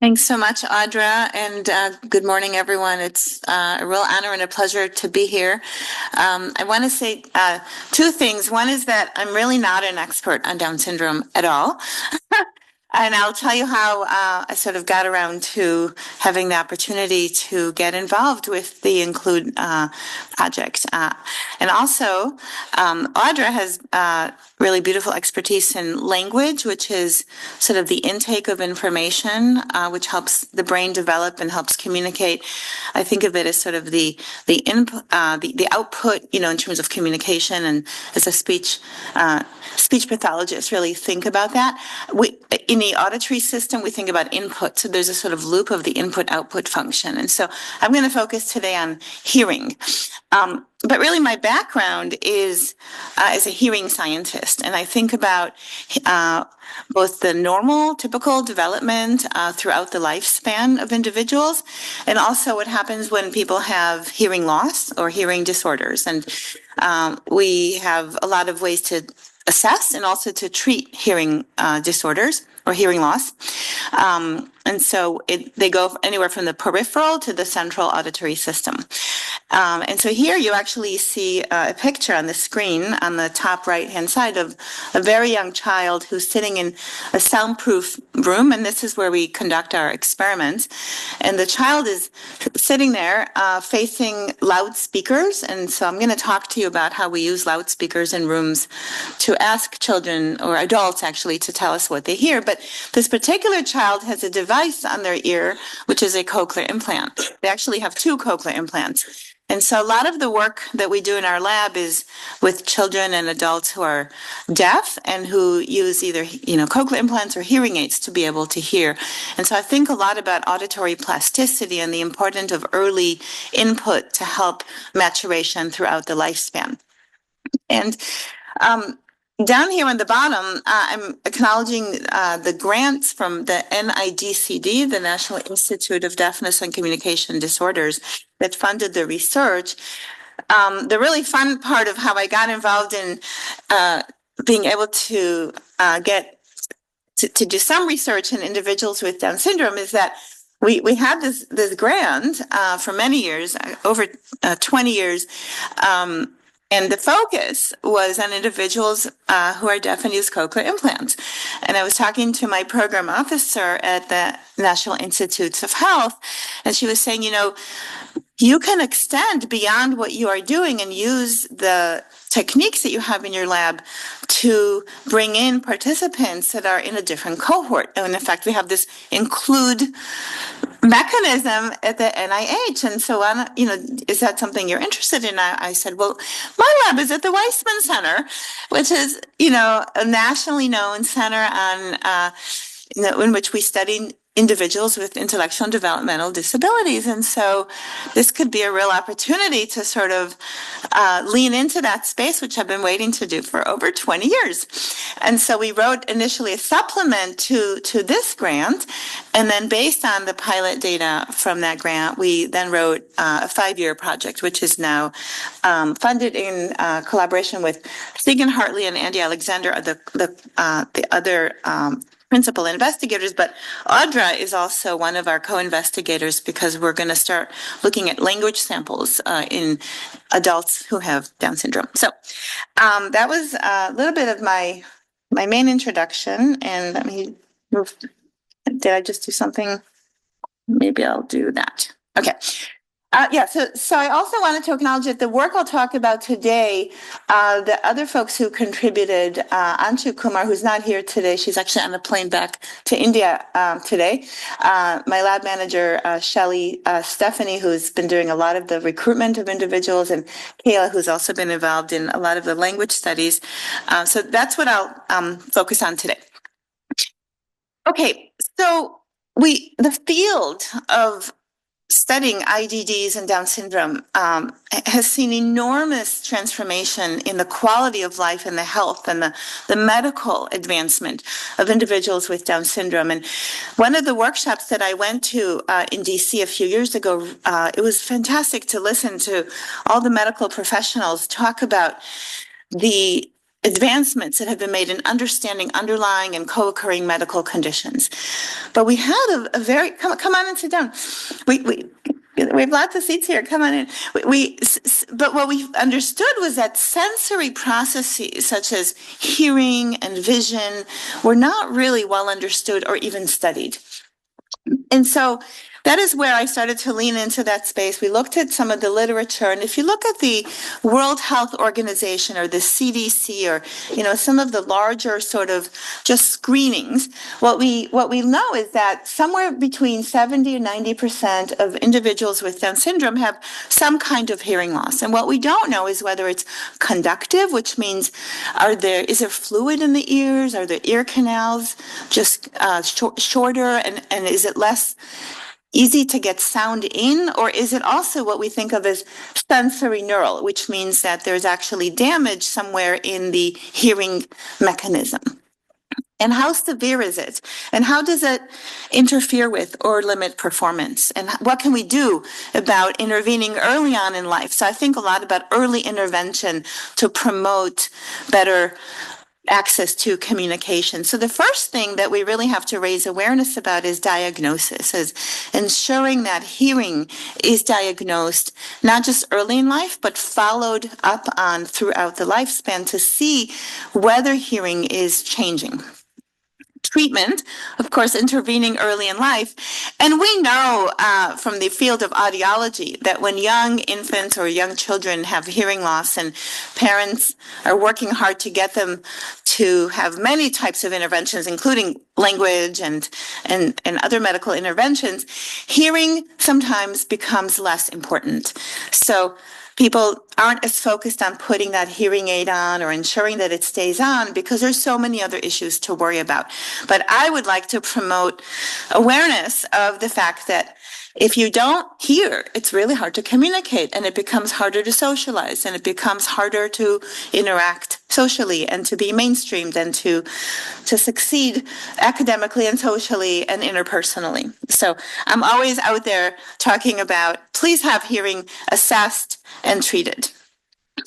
Thanks so much, Audra, and good morning, everyone. It's a real honor and a pleasure to be here. I want to say two things. One is that I'm really not an expert on Down syndrome at all. And I'll tell you how I sort of got around to having the opportunity to get involved with the Include project. And also, Audra has really beautiful expertise in language, which is sort of the intake of information, which helps the brain develop and helps communicate. I think of it as sort of the input, the output, in terms of communication, and as a speech pathologist really think about that. In the auditory system, we think about input. So there's a sort of loop of the input-output function. And so I'm going to focus today on hearing. But really my background is as a hearing scientist. And I think about both the normal, typical development throughout the lifespan of individuals, and also what happens when people have hearing loss or hearing disorders. And we have a lot of ways to assess and also to treat hearing disorders or hearing loss. And so they go anywhere from the peripheral to the central auditory system. And so here you actually see a picture on the screen on the top right-hand side of a very young child who's sitting in a soundproof room, and this is where we conduct our experiments. And the child is sitting there facing loudspeakers, and so I'm going to talk to you about how we use loudspeakers in rooms to ask children, or adults actually, to tell us what they hear. But this particular child has a device on their ear, which is a cochlear implant. They actually have two cochlear implants. And so a lot of the work that we do in our lab is with children and adults who are deaf and who use either, cochlear implants or hearing aids to be able to hear. And so I think a lot about auditory plasticity and the importance of early input to help maturation throughout the lifespan. And down here on the bottom, I'm acknowledging the grants from the NIDCD, the National Institute of Deafness and Communication Disorders, that funded the research. The really fun part of how I got involved in being able to get to do some research in individuals with Down syndrome is that we had this grant for many years, over 20 years. And the focus was on individuals who are deaf and use cochlear implants. And I was talking to my program officer at the National Institutes of Health, and she was saying, you can extend beyond what you are doing and use the techniques that you have in your lab to bring in participants that are in a different cohort. And in fact, we have this include mechanism at the NIH. And so, is that something you're interested in? I said, well, my lab is at the Weissman Center, which is, a nationally known center on, in which we study individuals with intellectual and developmental disabilities. And so this could be a real opportunity to sort of lean into that space, which I've been waiting to do for over 20 years. And so we wrote initially a supplement to this grant. And then based on the pilot data from that grant, we then wrote a 5-year project, which is now funded in collaboration with Stephen Hartley and Andy Alexander, the other principal investigators, but Audra is also one of our co-investigators because we're going to start looking at language samples in adults who have Down syndrome. So that was a little bit of my main introduction. And let me move. Did I just do something? Maybe I'll do that. Okay. So I also wanted to acknowledge that the work I'll talk about today, the other folks who contributed, Anshu Kumar, who's not here today, she's actually on a plane back to India today. My lab manager, Shelley Stephanie, who's been doing a lot of the recruitment of individuals, and Kayla, who's also been involved in a lot of the language studies. So that's what I'll focus on today. Okay, so the field of studying IDDs and Down syndrome has seen enormous transformation in the quality of life and the health and the medical advancement of individuals with Down syndrome. And one of the workshops that I went to in DC a few years ago, it was fantastic to listen to all the medical professionals talk about the advancements that have been made in understanding underlying and co-occurring medical conditions. But we had a very, come on and sit down. We have lots of seats here. Come on in. But what we understood was that sensory processes such as hearing and vision were not really well understood or even studied. And so that is where I started to lean into that space. We looked at some of the literature, and if you look at the World Health Organization or the CDC or, some of the larger sort of just screenings, what we know is that somewhere between 70 and 90% of individuals with Down syndrome have some kind of hearing loss. And what we don't know is whether it's conductive, which means is there fluid in the ears? Are the ear canals just shorter, and is it less easy to get sound in, or is it also what we think of as sensory neural, which means that there's actually damage somewhere in the hearing mechanism? And how severe is it? And how does it interfere with or limit performance? And what can we do about intervening early on in life? So I think a lot about early intervention to promote better access to communication. So the first thing that we really have to raise awareness about is diagnosis, is ensuring that hearing is diagnosed not just early in life, but followed up on throughout the lifespan to see whether hearing is changing. Treatment, of course, intervening early in life. And we know from the field of audiology that when young infants or young children have hearing loss and parents are working hard to get them to have many types of interventions, including language and other medical interventions, hearing sometimes becomes less important. So people aren't as focused on putting that hearing aid on or ensuring that it stays on because there's so many other issues to worry about. But I would like to promote awareness of the fact that if you don't hear, it's really hard to communicate, and it becomes harder to socialize, and it becomes harder to interact socially and to be mainstreamed and to succeed academically and socially and interpersonally. So I'm always out there talking about, please have hearing assessed and treated,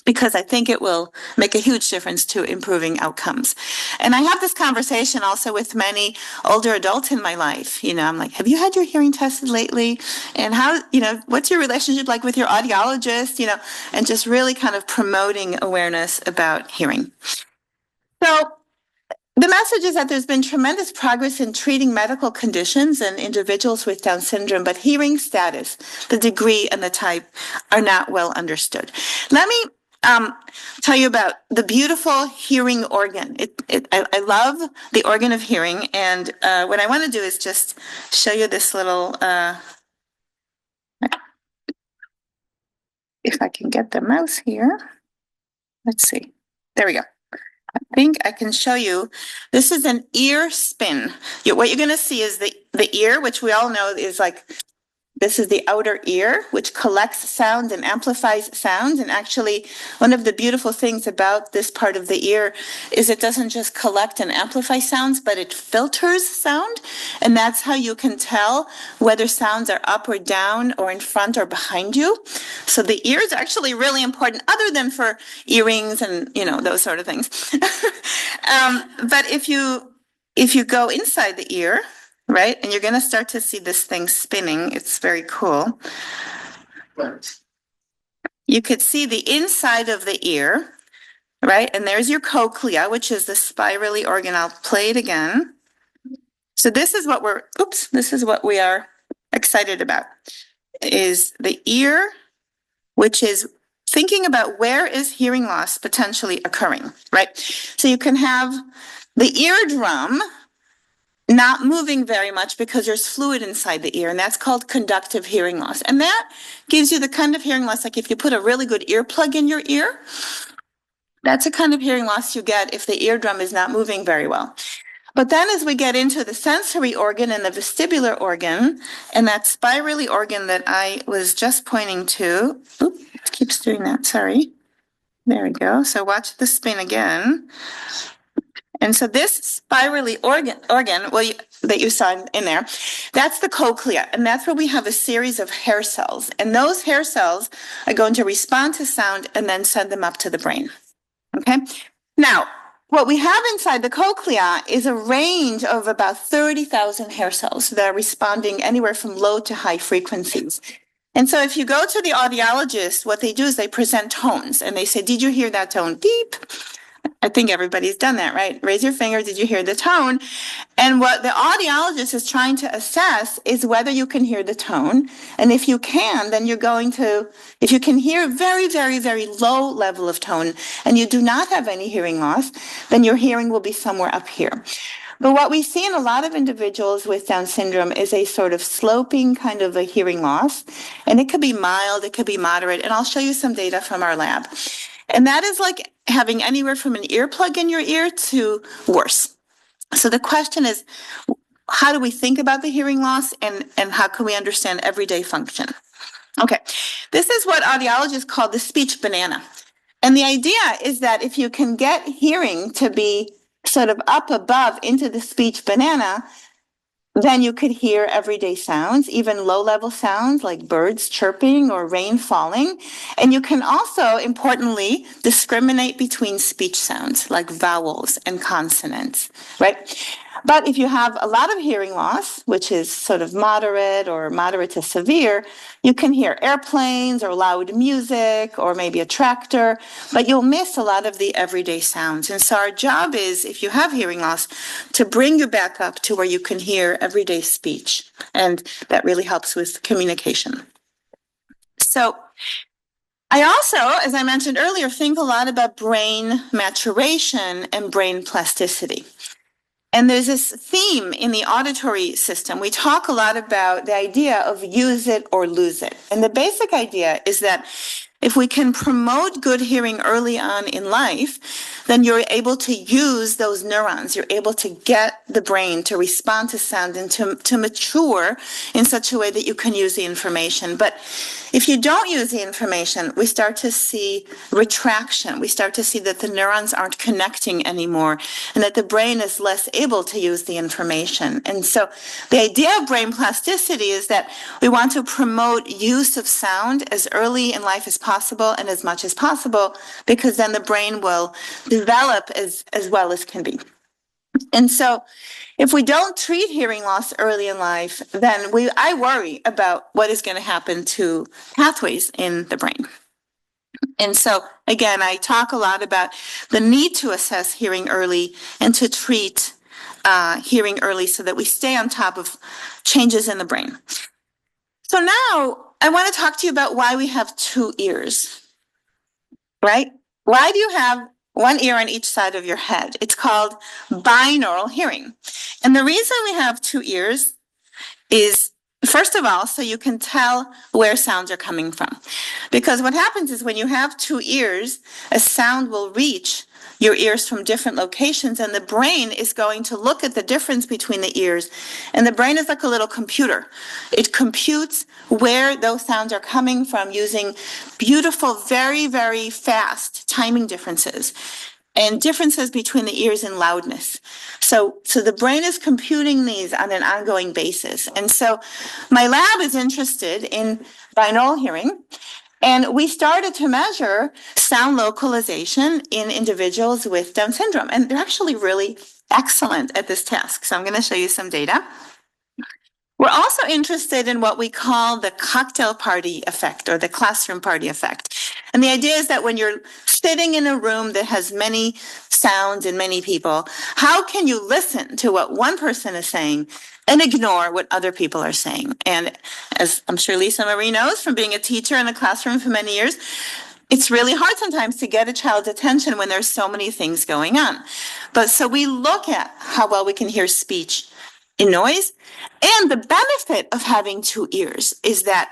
because I think it will make a huge difference to improving outcomes. And I have this conversation also with many older adults in my life. I'm like, have you had your hearing tested lately? And how, what's your relationship like with your audiologist? And just really kind of promoting awareness about hearing. So the message is that there's been tremendous progress in treating medical conditions in individuals with Down syndrome, but hearing status, the degree and the type are not well understood. Let me tell you about the beautiful hearing organ. I love the organ of hearing, and what I want to do is just show you this little, if I can get the mouse here. Let's see. There we go. I think I can show you. This is an ear spin. What you're going to see is the ear, which we all know is like, this is the outer ear, which collects sound and amplifies sound. And actually, one of the beautiful things about this part of the ear is it doesn't just collect and amplify sounds, but it filters sound. And that's how you can tell whether sounds are up or down or in front or behind you. So the ear is actually really important, other than for earrings and, those sort of things. But if you go inside the ear, right, and you're going to start to see this thing spinning. It's very cool. You could see the inside of the ear, right? And there's your cochlea, which is the spirally organ. I'll play it again. So this is what we are excited about, is the ear, which is thinking about where is hearing loss potentially occurring, right? So you can have the eardrum not moving very much because there's fluid inside the ear, and that's called conductive hearing loss. And that gives you the kind of hearing loss, like if you put a really good earplug in your ear, that's a kind of hearing loss you get if the eardrum is not moving very well. But then as we get into the sensory organ and the vestibular organ, and that spirally organ that I was just pointing to, it keeps doing that, sorry. There we go. So watch the spin again. And so this spirally organ that you saw in there, that's the cochlea. And that's where we have a series of hair cells. And those hair cells are going to respond to sound and then send them up to the brain. Okay? Now, what we have inside the cochlea is a range of about 30,000 hair cells that are responding anywhere from low to high frequencies. And so if you go to the audiologist, what they do is they present tones and they say, did you hear that tone? Beep. I think everybody's done that, right? Raise your finger. Did you hear the tone? And what the audiologist is trying to assess is whether you can hear the tone. And if you can, then you're going to, if you can hear very, very, very low level of tone and you do not have any hearing loss, then your hearing will be somewhere up here. But what we see in a lot of individuals with Down syndrome is a sort of sloping kind of a hearing loss. And it could be mild, it could be moderate. And I'll show you some data from our lab. And that is like having anywhere from an earplug in your ear to worse. So the question is, how do we think about the hearing loss and how can we understand everyday function? Okay, this is what audiologists call the speech banana. And the idea is that if you can get hearing to be sort of up above into the speech banana, then you could hear everyday sounds, even low-level sounds like birds chirping or rain falling. And you can also, importantly, discriminate between speech sounds like vowels and consonants, right? But if you have a lot of hearing loss, which is sort of moderate or moderate to severe, you can hear airplanes or loud music or maybe a tractor, but you'll miss a lot of the everyday sounds. And so our job is, if you have hearing loss, to bring you back up to where you can hear everyday speech. And that really helps with communication. So I also, as I mentioned earlier, think a lot about brain maturation and brain plasticity. And there's this theme in the auditory system. We talk a lot about the idea of use it or lose it. And the basic idea is that if we can promote good hearing early on in life, then you're able to use those neurons. You're able to get the brain to respond to sound and to mature in such a way that you can use the information. But if you don't use the information, we start to see retraction. We start to see that the neurons aren't connecting anymore and that the brain is less able to use the information. And so the idea of brain plasticity is that we want to promote use of sound as early in life as possible and as much as possible, because then the brain will develop as well as can be. And so if we don't treat hearing loss early in life, then I worry about what is going to happen to pathways in the brain. And so, again, I talk a lot about the need to assess hearing early and to treat hearing early so that we stay on top of changes in the brain. So now I want to talk to you about why we have two ears, right? Why do you have one ear on each side of your head? It's called binaural hearing. And the reason we have two ears is, first of all, so you can tell where sounds are coming from. Because what happens is when you have two ears, a sound will reach your ears from different locations, and the brain is going to look at the difference between the ears. And the brain is like a little computer. It computes where those sounds are coming from using beautiful, very, very fast timing differences and differences between the ears in loudness. So the brain is computing these on an ongoing basis. And so my lab is interested in binaural hearing. And we started to measure sound localization in individuals with Down syndrome. And they're actually really excellent at this task. So I'm going to show you some data. We're also interested in what we call the cocktail party effect or the classroom party effect. And the idea is that when you're sitting in a room that has many sounds and many people, how can you listen to what one person is saying and ignore what other people are saying? And as I'm sure Lisa Marie knows from being a teacher in a classroom for many years, it's really hard sometimes to get a child's attention when there's so many things going on. But so we look at how well we can hear speech in noise. And the benefit of having two ears is that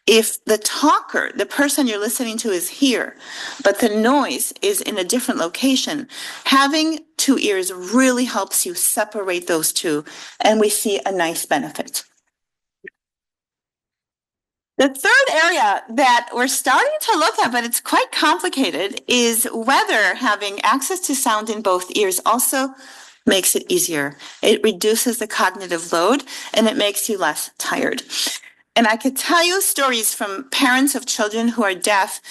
if the talker, the person you're listening to, is here, but the noise is in a different location, having two ears really helps you separate those two, and we see a nice benefit. The third area that we're starting to look at, but it's quite complicated, is whether having access to sound in both ears also makes it easier. It reduces the cognitive load, and it makes you less tired. And I could tell you stories from parents of children who are deaf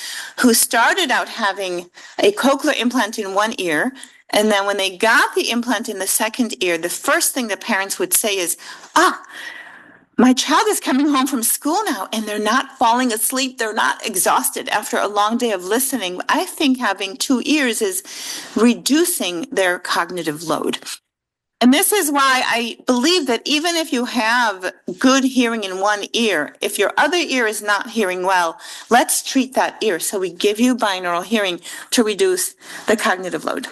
who started out having a cochlear implant in one ear. And then when they got the implant in the second ear, the first thing the parents would say is, my child is coming home from school now and they're not falling asleep. They're not exhausted after a long day of listening. I think having two ears is reducing their cognitive load. And this is why I believe that even if you have good hearing in one ear, if your other ear is not hearing well, let's treat that ear. So we give you binaural hearing to reduce the cognitive load.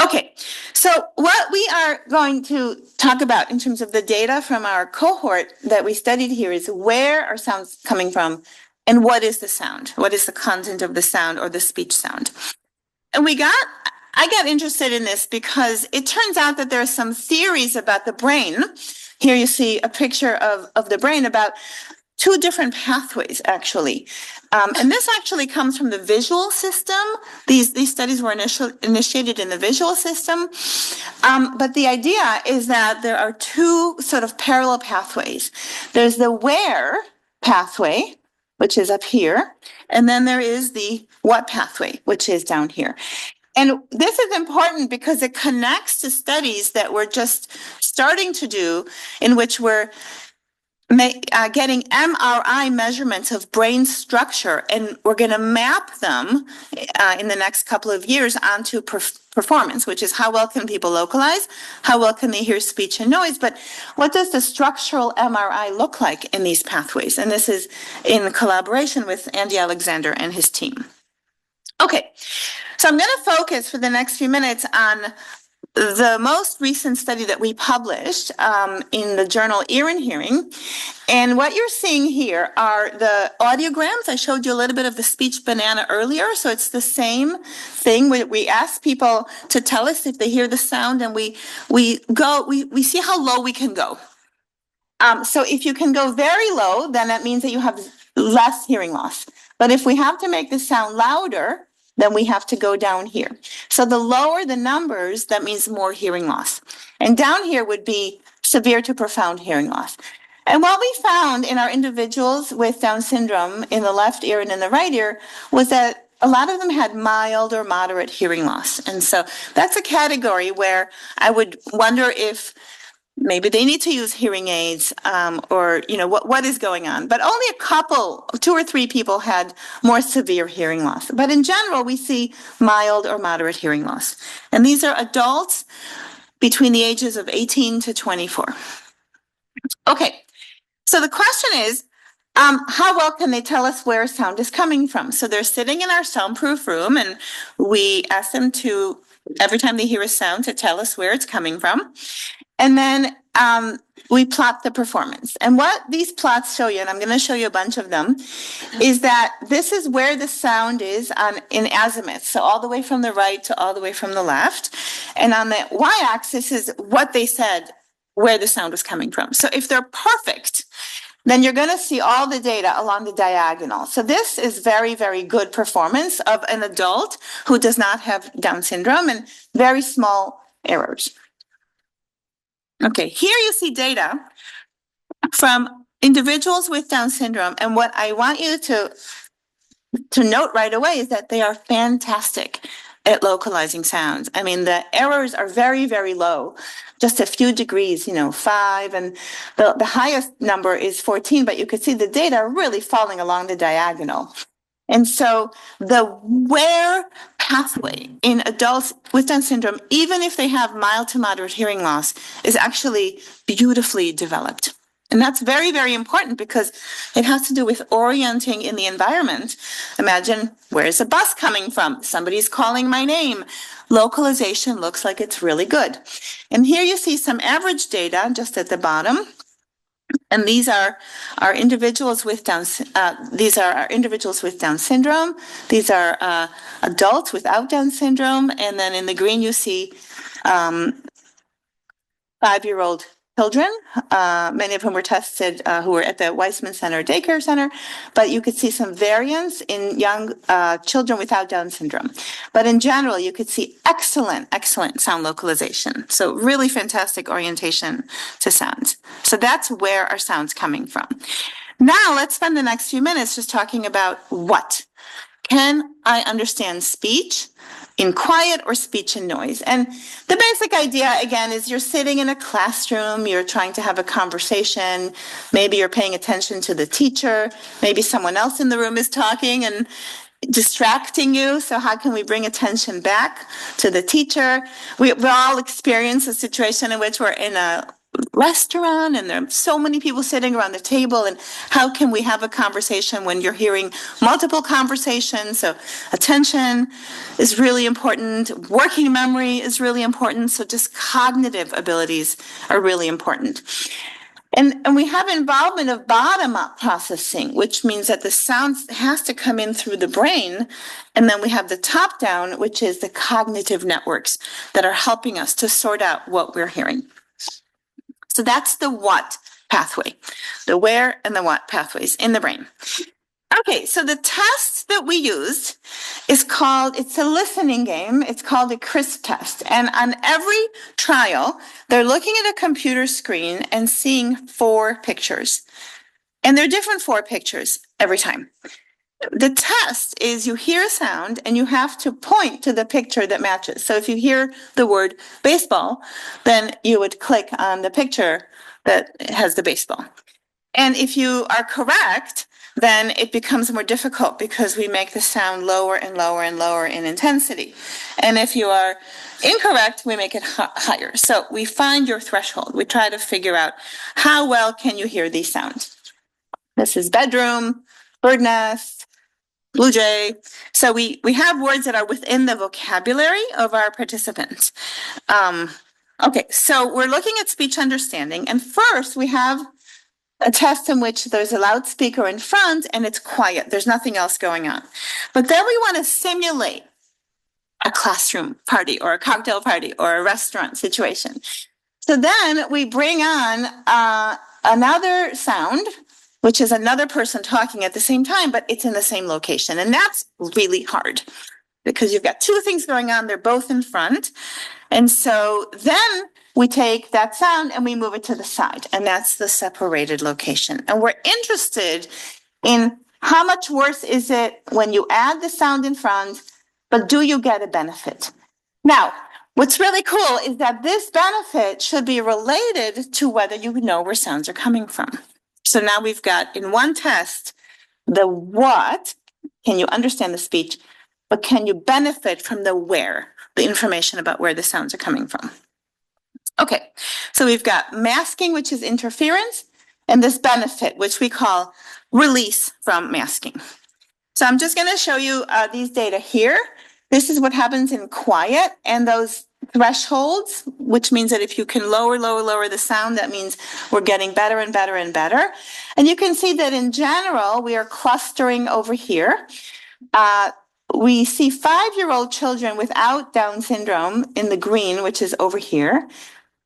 Okay, so what we are going to talk about in terms of the data from our cohort that we studied here is where are sounds coming from and what is the sound? What is the content of the sound or the speech sound? And I got interested in this because it turns out that there are some theories about the brain. Here you see a picture of the brain about two different pathways, actually. And this actually comes from the visual system. These studies were initiated in the visual system. But the idea is that there are two sort of parallel pathways. There's the where pathway, which is up here, and then there is the what pathway, which is down here. And this is important because it connects to studies that we're just starting to do in which we're getting MRI measurements of brain structure, and we're going to map them in the next couple of years onto performance, which is how well can people localize, how well can they hear speech and noise, but what does the structural MRI look like in these pathways? And this is in collaboration with Andy Alexander and his team. Okay, so I'm going to focus for the next few minutes on the most recent study that we published in the journal Ear and Hearing. And what you're seeing here are the audiograms. I showed you a little bit of the speech banana earlier, so it's the same thing. We ask people to tell us if they hear the sound, and we see how low we can go. So if you can go very low, then that means that you have less hearing loss. But if we have to make the sound louder, then we have to go down here. So the lower the numbers, that means more hearing loss. And down here would be severe to profound hearing loss. And what we found in our individuals with Down syndrome in the left ear and in the right ear was that a lot of them had mild or moderate hearing loss. And so that's a category where I would wonder if maybe they need to use hearing aids, or what is going on. But only a couple, 2 or 3 people had more severe hearing loss. But in general, we see mild or moderate hearing loss. And these are adults between the ages of 18 to 24. Okay, so the question is, how well can they tell us where sound is coming from? So they're sitting in our soundproof room, and we ask them to, every time they hear a sound, to tell us where it's coming from. And then we plot the performance. And what these plots show you, and I'm going to show you a bunch of them, is that this is where the sound is in azimuth. So all the way from the right to all the way from the left. And on the y-axis is what they said, where the sound was coming from. So if they're perfect, then you're going to see all the data along the diagonal. So this is very, very good performance of an adult who does not have Down syndrome, and very small errors. Okay, here you see data from individuals with Down syndrome, and what I want you to note right away is that they are fantastic at localizing sounds. I mean, the errors are very, very low, just a few degrees, 5, and the highest number is 14, but you could see the data really falling along the diagonal. And so the where pathway in adults with Down syndrome, even if they have mild to moderate hearing loss, is actually beautifully developed. And that's very, very important because it has to do with orienting in the environment. Imagine, where's the bus coming from? Somebody's calling my name. Localization looks like it's really good. And here you see some average data just at the bottom. And these are our individuals with Down. These are our individuals with Down syndrome. These are adults without Down syndrome, and then in the green you see 5-year-old children, many of whom were tested who were at the Weissman Center Daycare Center, but you could see some variance in young children without Down syndrome. But in general, you could see excellent sound localization. So really fantastic orientation to sounds. So that's where our sound's coming from. Now let's spend the next few minutes just talking about what. Can I understand speech in quiet or speech in noise? And the basic idea, again, is you're sitting in a classroom, you're trying to have a conversation, maybe you're paying attention to the teacher, maybe someone else in the room is talking and distracting you. So how can we bring attention back to the teacher? We all experience a situation in which we're in a restaurant and there are so many people sitting around the table, and how can we have a conversation when you're hearing multiple conversations? So attention is really important. Working memory is really important. So just cognitive abilities are really important. And we have involvement of bottom-up processing, which means that the sound has to come in through the brain. And then we have the top-down, which is the cognitive networks that are helping us to sort out what we're hearing. So that's the what pathway, the where and the what pathways in the brain. Okay, so the test that we used is it's a listening game. It's called a CRISP test. And on every trial, they're looking at a computer screen and seeing 4 pictures. And they're different 4 pictures every time. The test is you hear a sound and you have to point to the picture that matches. So if you hear the word baseball, then you would click on the picture that has the baseball. And if you are correct, then it becomes more difficult because we make the sound lower and lower and lower in intensity. And if you are incorrect, we make it higher. So we find your threshold. We try to figure out how well can you hear these sounds. This is bedroom, bird nest, blue jay. So we have words that are within the vocabulary of our participants. Okay, so we're looking at speech understanding. And first we have a test in which there's a loudspeaker in front and it's quiet. There's nothing else going on. But then we want to simulate a classroom party or a cocktail party or a restaurant situation. So then we bring on another sound, which is another person talking at the same time, but it's in the same location. And that's really hard because you've got 2 things going on. They're both in front. And so then we take that sound and we move it to the side, and that's the separated location. And we're interested in how much worse is it when you add the sound in front, but do you get a benefit? Now, what's really cool is that this benefit should be related to whether you know where sounds are coming from. So now we've got in one test, the what, can you understand the speech, but can you benefit from the where, the information about where the sounds are coming from? Okay, so we've got masking, which is interference, and this benefit, which we call release from masking. So I'm just going to show you these data here. This is what happens in quiet, and those thresholds, which means that if you can lower the sound, that means we're getting better and better and better. And you can see that in general, we are clustering over here. We see 5-year-old children without Down syndrome in the green, which is over here.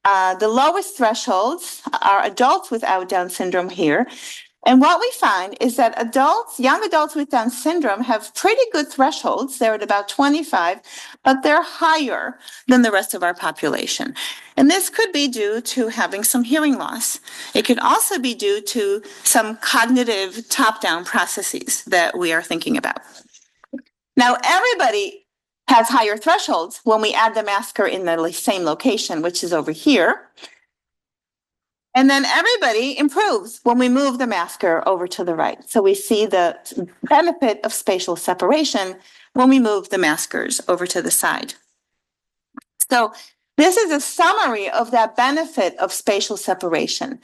The lowest thresholds are adults without Down syndrome here. And what we find is that young adults with Down syndrome have pretty good thresholds. They're at about 25, but they're higher than the rest of our population. And this could be due to having some hearing loss. It could also be due to some cognitive top-down processes that we are thinking about. Now, everybody has higher thresholds when we add the masker in the same location, which is over here. And then everybody improves when we move the masker over to the right. So we see the benefit of spatial separation when we move the maskers over to the side. So this is a summary of that benefit of spatial separation.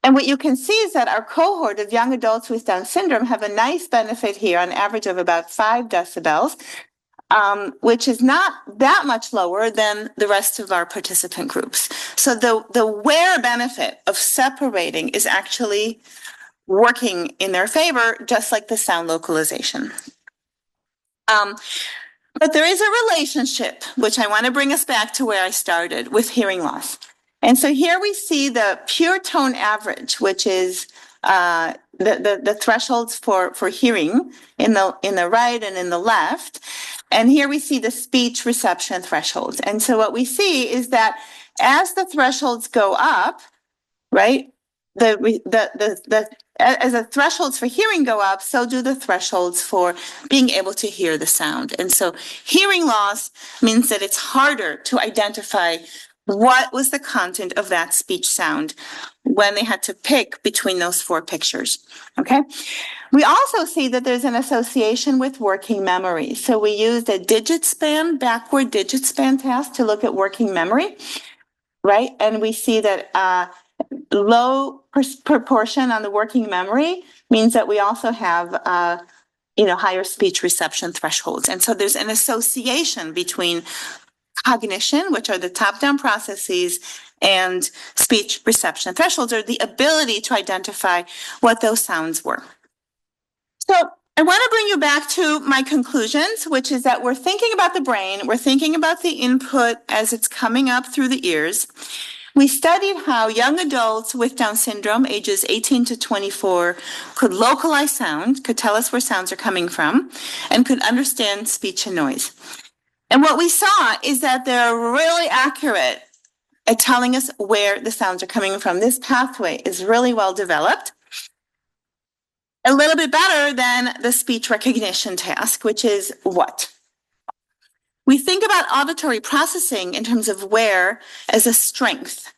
And what you can see is that our cohort of young adults with Down syndrome have a nice benefit here on average of about 5 decibels, which is not that much lower than the rest of our participant groups. So the where benefit of separating is actually working in their favor, just like the sound localization. But there is a relationship, which I want to bring us back to where I started, with hearing loss. And so here we see the pure tone average, which is the thresholds for hearing in the right and in the left. And here we see the speech reception thresholds. And so what we see is that as the thresholds go up, right, as the thresholds for hearing go up, so do the thresholds for being able to hear the sound. And so hearing loss means that it's harder to identify what was the content of that speech sound when they had to pick between those four pictures. Okay. We also see that there's an association with working memory. So we used a backward digit span task to look at working memory, right? And we see that low proportion on the working memory means that we also have higher speech reception thresholds. And so there's an association between cognition, which are the top-down processes, and speech reception thresholds, or the ability to identify what those sounds were. So I want to bring you back to my conclusions, which is that we're thinking about the brain, we're thinking about the input as it's coming up through the ears. We studied how young adults with Down syndrome, ages 18 to 24, could localize sound, could tell us where sounds are coming from, and could understand speech and noise. And what we saw is that they're really accurate at telling us where the sounds are coming from. This pathway is really well developed. A little bit better than the speech recognition task, which is what? We think about auditory processing in terms of where as a strength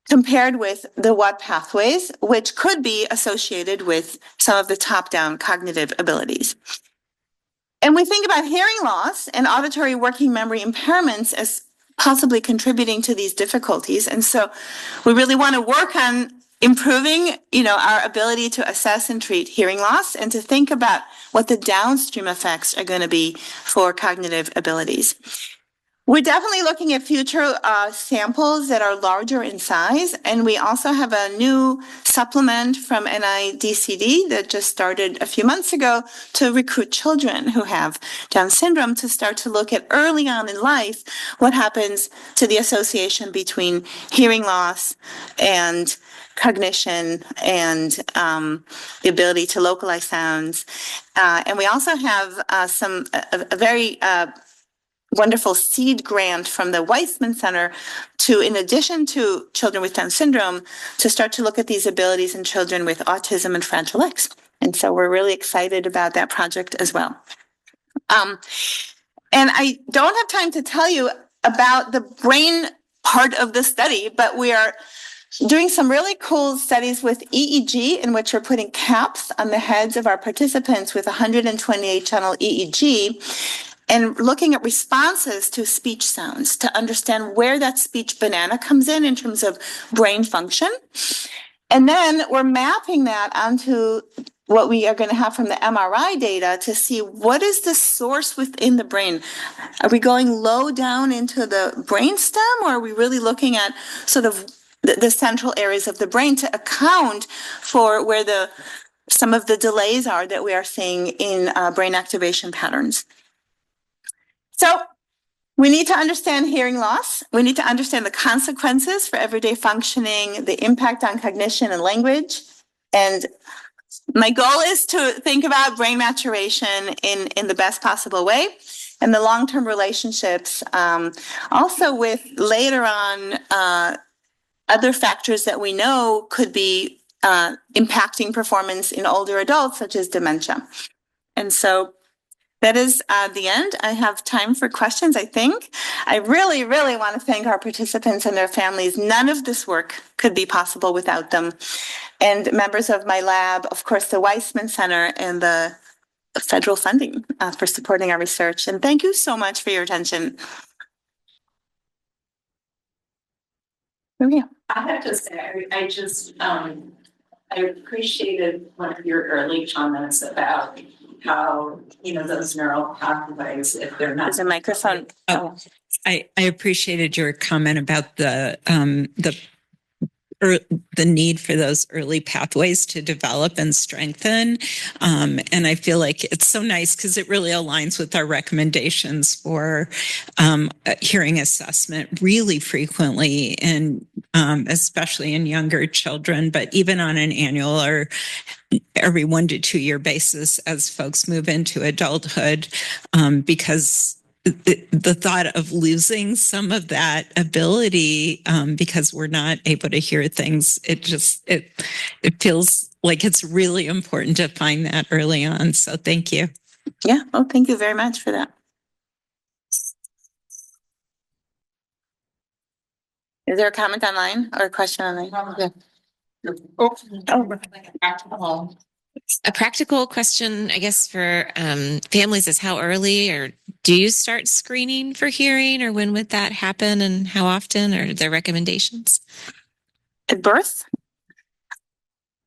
compared with the what pathways, which could be associated with some of the top-down cognitive abilities. And we think about hearing loss and auditory working memory impairments as possibly contributing to these difficulties. And so we really want to work on improving, our ability to assess and treat hearing loss and to think about what the downstream effects are going to be for cognitive abilities. We're definitely looking at future samples that are larger in size, and we also have a new supplement from NIDCD that just started a few months ago to recruit children who have Down syndrome to start to look at early on in life what happens to the association between hearing loss and cognition and the ability to localize sounds. And we also have a very wonderful seed grant from the Weissman Center to, in addition to children with Down syndrome, to start to look at these abilities in children with autism and Fragile X. And so we're really excited about that project as well. And I don't have time to tell you about the brain part of the study, but we are doing some really cool studies with EEG, in which we're putting caps on the heads of our participants with 128 channel EEG and looking at responses to speech sounds to understand where that speech banana comes in terms of brain function. And then we're mapping that onto what we are going to have from the MRI data to see what is the source within the brain. Are we going low down into the brainstem, or are we really looking at sort of the central areas of the brain to account for where some of the delays are that we are seeing in brain activation patterns? So we need to understand hearing loss. We need to understand the consequences for everyday functioning, the impact on cognition and language. And my goal is to think about brain maturation in the best possible way and the long-term relationships, also with later on other factors that we know could be impacting performance in older adults, such as dementia. And so that is the end. I have time for questions, I think. I really, really want to thank our participants and their families. None of this work could be possible without them. And members of my lab, of course, the Weissman Center and the federal funding for supporting our research. And thank you so much for your attention. I have to say, I appreciated one of your early comments about how, those neural pathways, if they're not. There's a microphone. I appreciated your comment about the the need for those early pathways to develop and strengthen. And I feel like it's so nice because it really aligns with our recommendations for hearing assessment really frequently, and especially in younger children, but even on an annual or every 1 to 2 year basis as folks move into adulthood, because the thought of losing some of that ability because we're not able to hear things, it feels like it's really important to find that early on. So thank you. Yeah. Oh, thank you very much for that. Is there a comment online or a question online? Yeah. A practical question, I guess, for families is how early or do you start screening for hearing, or when would that happen and how often, or their recommendations? At birth?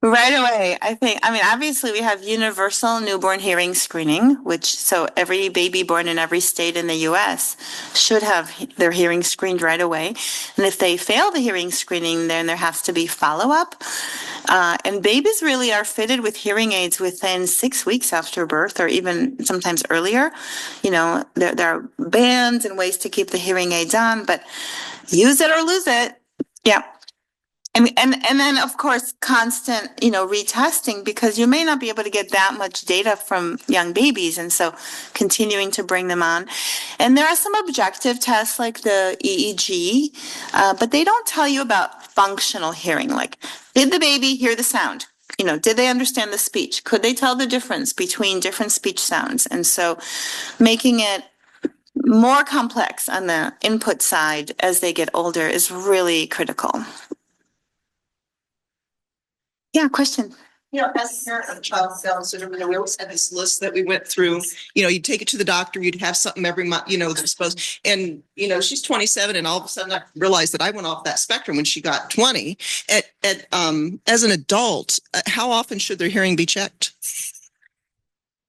Right away, I think. I mean, obviously, we have universal newborn hearing screening, so every baby born in every state in the U.S. should have their hearing screened right away. And if they fail the hearing screening, then there has to be follow-up. And babies really are fitted with hearing aids within 6 weeks after birth, or even sometimes earlier. You know, there are bands and ways to keep the hearing aids on, but use it or lose it. Yeah. And then of course constant, retesting, because you may not be able to get that much data from young babies, and so continuing to bring them on. And there are some objective tests like the EEG, but they don't tell you about functional hearing. Like, did the baby hear the sound? Did they understand the speech? Could they tell the difference between different speech sounds? And so making it more complex on the input side as they get older is really critical. Yeah, question. As a parent of a child with Down syndrome, we always had this list that we went through. You'd take it to the doctor, you'd have something every month, they're supposed, and, she's 27, and all of a sudden I realized that I went off that spectrum when she got 20. As an adult, how often should their hearing be checked?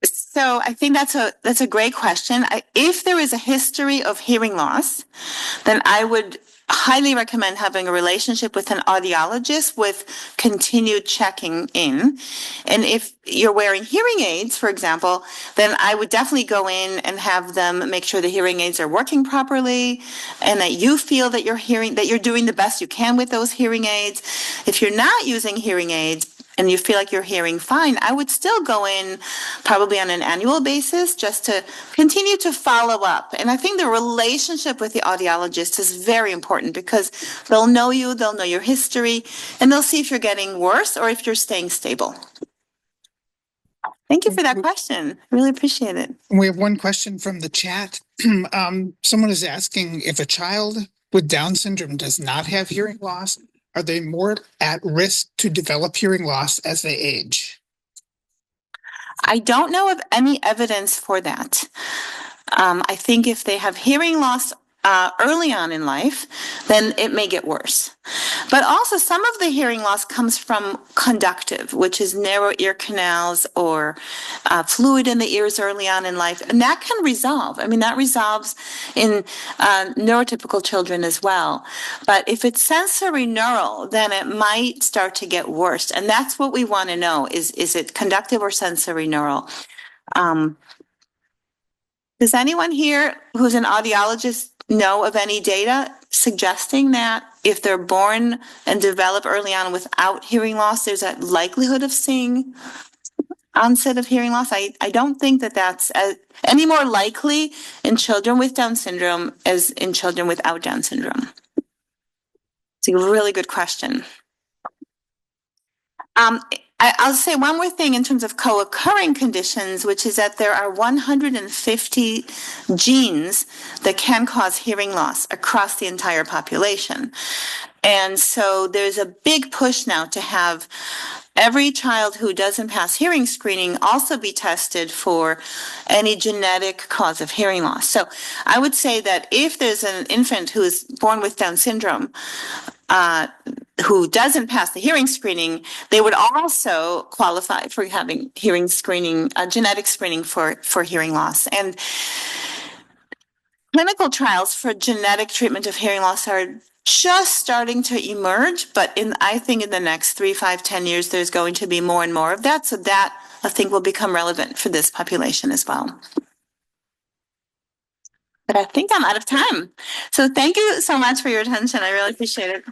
So I think that's a great question. If there is a history of hearing loss, then I would highly recommend having a relationship with an audiologist with continued checking in. And if you're wearing hearing aids, for example, then I would definitely go in and have them make sure the hearing aids are working properly, and that you feel that you're doing the best you can with those hearing aids. If you're not using hearing aids and you feel like you're hearing fine, I would still go in probably on an annual basis just to continue to follow up. And I think the relationship with the audiologist is very important, because they'll know you, they'll know your history, and they'll see if you're getting worse or if you're staying stable. Thank you for that question. I really appreciate it. We have one question from the chat. Someone is asking, if a child with Down syndrome does not have hearing loss, are they more at risk to develop hearing loss as they age? I don't know of any evidence for that. I think if they have hearing loss early on in life, then it may get worse. But also, some of the hearing loss comes from conductive, which is narrow ear canals or fluid in the ears early on in life, and that can resolve. I mean, that resolves in neurotypical children as well. But if it's sensory neural, then it might start to get worse, and that's what we want to know: is it conductive or sensory neural? Does anyone here who's an audiologist know of any data suggesting that if they're born and develop early on without hearing loss, there's a likelihood of seeing onset of hearing loss? I don't think that that's any more likely in children with Down syndrome as in children without Down syndrome. It's a really good question. I'll say one more thing in terms of co-occurring conditions, which is that there are 150 genes that can cause hearing loss across the entire population. And so there's a big push now to have every child who doesn't pass hearing screening also be tested for any genetic cause of hearing loss. So I would say that if there's an infant who is born with Down syndrome, who doesn't pass the hearing screening, they would also qualify for having hearing screening, genetic screening for hearing loss. And clinical trials for genetic treatment of hearing loss are just starting to emerge, but I think in the next 3, 5, 10 years, there's going to be more and more of that. So that I think will become relevant for this population as well. But I think I'm out of time. So thank you so much for your attention. I really appreciate it.